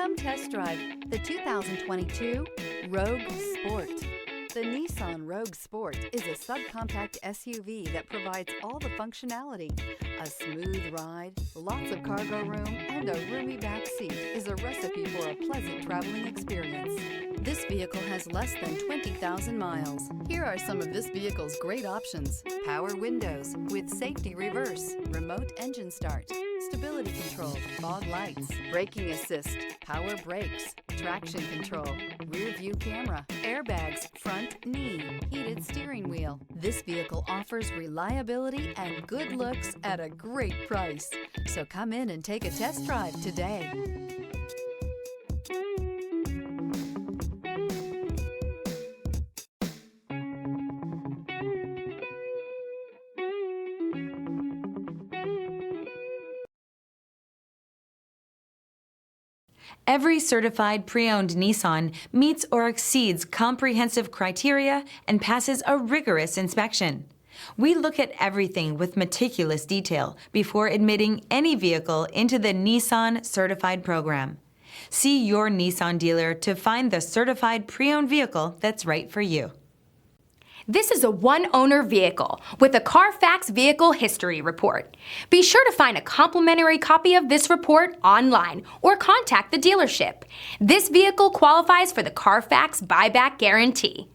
Come test drive the 2022 Rogue Sport. The Nissan Rogue Sport is a subcompact SUV that provides all the functionality. A smooth ride, lots of cargo room, and a roomy back seat is a recipe for a pleasant traveling experience. This vehicle has less than 20,000 miles. Here are some of this vehicle's great options: power windows with safety reverse, remote engine start, stability control, fog lights, braking assist, power brakes, traction control, rear view camera, airbags, front knee, heated steering wheel. This vehicle offers reliability and good looks at a great price. So come in and take a test drive today. Every certified pre-owned Nissan meets or exceeds comprehensive criteria and passes a rigorous inspection. We look at everything with meticulous detail before admitting any vehicle into the Nissan Certified Program. See your Nissan dealer to find the certified pre-owned vehicle that's right for you. This is a one-owner vehicle with a Carfax Vehicle History Report. Be sure to find a complimentary copy of this report online or contact the dealership. This vehicle qualifies for the Carfax Buyback Guarantee.